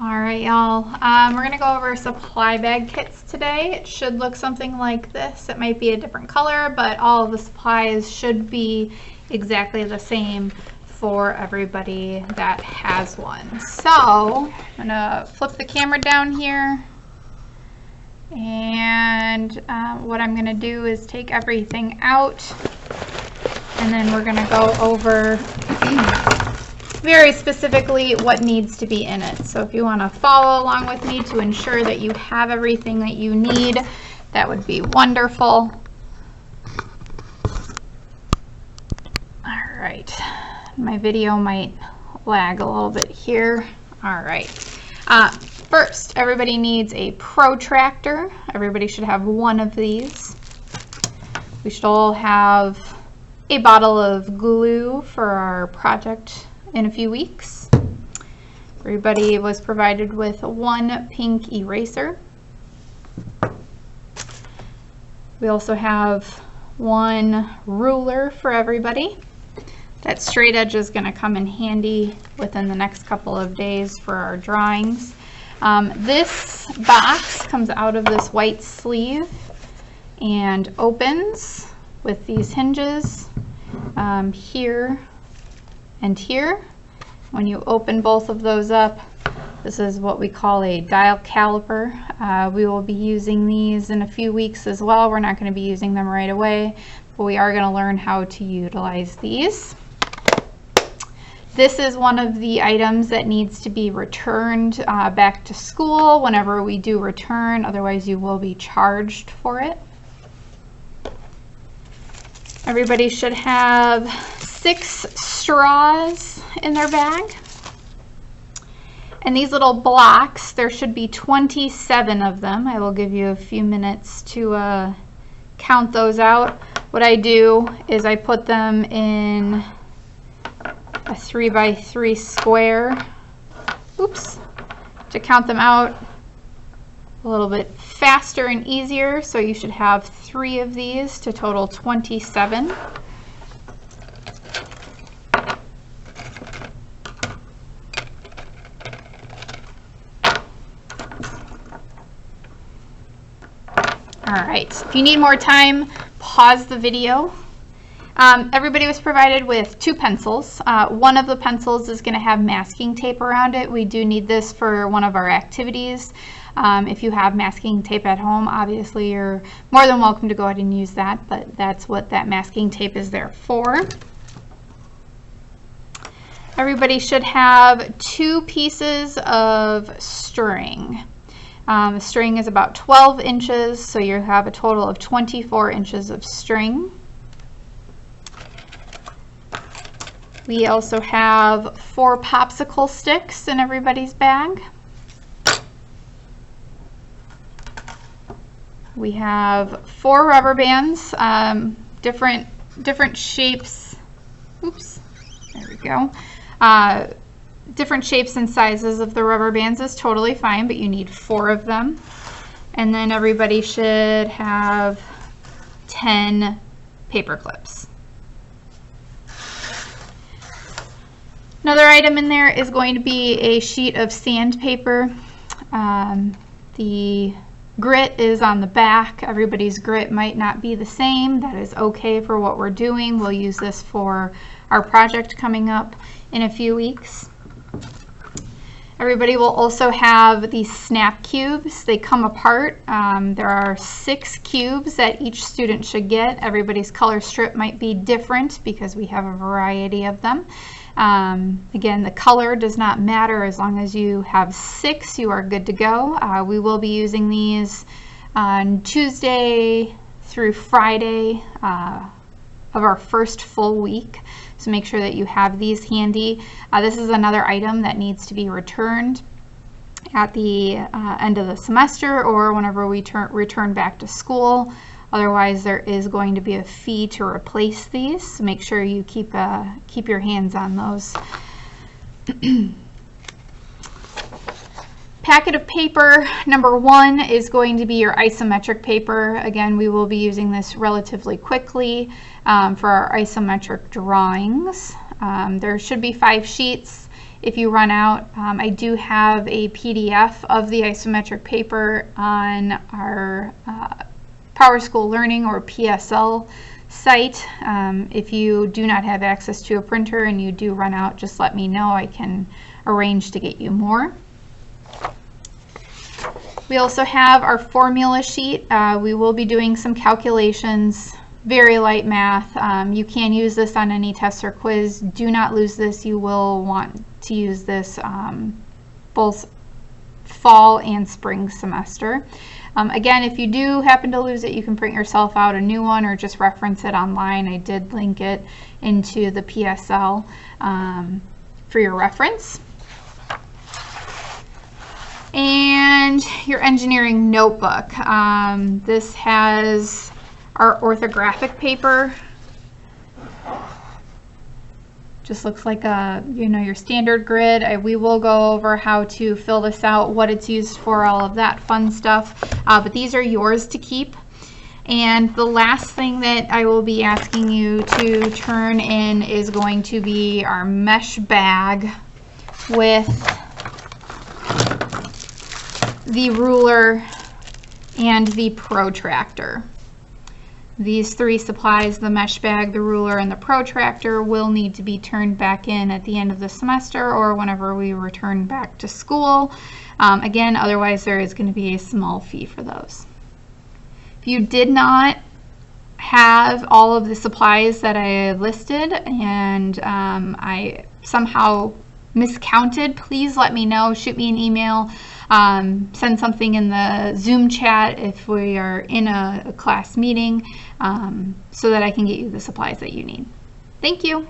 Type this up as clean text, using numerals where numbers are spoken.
All right, y'all. We're gonna go over supply bag kits today. It should look something like this. It might be a different color, but all of the supplies should be exactly the same for everybody that has one. So I'm gonna flip the camera down here, and what I'm gonna do is take everything out, and then we're gonna go over very specifically what needs to be in it. So if you want to follow along with me to ensure that you have everything that you need, that would be wonderful. All right, my video might lag a little bit here. All right, first, everybody needs a protractor. Everybody should have one of these. We should all have a bottle of glue for our project in a few weeks. Everybody was provided with one pink eraser. We also have one ruler for everybody. That straight edge is going to come in handy within the next couple of days for our drawings. This box comes out of this white sleeve and opens with these hinges here and here. When you open both of those up, this is what we call a dial caliper. We will be using these in a few weeks as well. We're not going to be using them right away, but we are going to learn how to utilize these. This is one of the items that needs to be returned back to school whenever we do return, otherwise you will be charged for it. Everybody should have 6 straws in their bag. And these little blocks, there should be 27 of them. I will give you a few minutes to count those out. What I do is I put them in a 3x3 square. Oops. To count them out a little bit faster and easier. So you should have 3 of these to total 27. All right, if you need more time, pause the video. Everybody was provided with 2 pencils. One of the pencils is going to have masking tape around it. We do need this for one of our activities. If you have masking tape at home, obviously you're more than welcome to go ahead and use that, but that's what that masking tape is there for. Everybody should have 2 pieces of string. The string is about 12 inches, so you have a total of 24 inches of string. We also have 4 popsicle sticks in everybody's bag. We have 4 rubber bands, different shapes. Oops, there we go. Different shapes and sizes of the rubber bands is totally fine, but you need 4 of them. And then everybody should have 10 paper clips. Another item in there is going to be a sheet of sandpaper. The grit is on the back. Everybody's grit might not be the same. That is okay for what we're doing. We'll use this for our project coming up in a few weeks. Everybody will also have these snap cubes. They come apart. There are 6 cubes that each student should get. Everybody's color strip might be different because we have a variety of them. Again, the color does not matter. As long as you have 6, you are good to go. We will be using these on Tuesday through Friday of our first full week. So make sure that you have these handy. This is another item that needs to be returned at the end of the semester or whenever we return back to school. Otherwise, there is going to be a fee to replace these. So make sure you keep your hands on those. Packet of paper number 1 is going to be your isometric paper. Again, we will be using this relatively quickly for our isometric drawings. There should be 5 sheets. if you run out. I do have a PDF of the isometric paper on our Power School Learning or PSL site. If you do not have access to a printer and you do run out, just let me know. I can arrange to get you more. We also have our formula sheet. We will be doing some calculations, very light math. You can use this on any test or quiz. Do not lose this. You will want to use this both fall and spring semester. Again, if you do happen to lose it, you can print yourself out a new one or just reference it online. I did link it into the PSL for your reference. And your engineering notebook. This has our orthographic paper. Just looks like a, your standard grid. We will go over how to fill this out, what it's used for, all of that fun stuff. But these are yours to keep. And the last thing that I will be asking you to turn in is going to be our mesh bag with the ruler and the protractor. These three supplies, the mesh bag, the ruler, and the protractor, will need to be turned back in at the end of the semester or whenever we return back to school. Again, otherwise there is going to be a small fee for those. If you did not have all of the supplies that I listed and I somehow miscounted, please let me know. Shoot me an email. Send something in the Zoom chat if we are in a class meeting so that I can get you the supplies that you need. Thank you.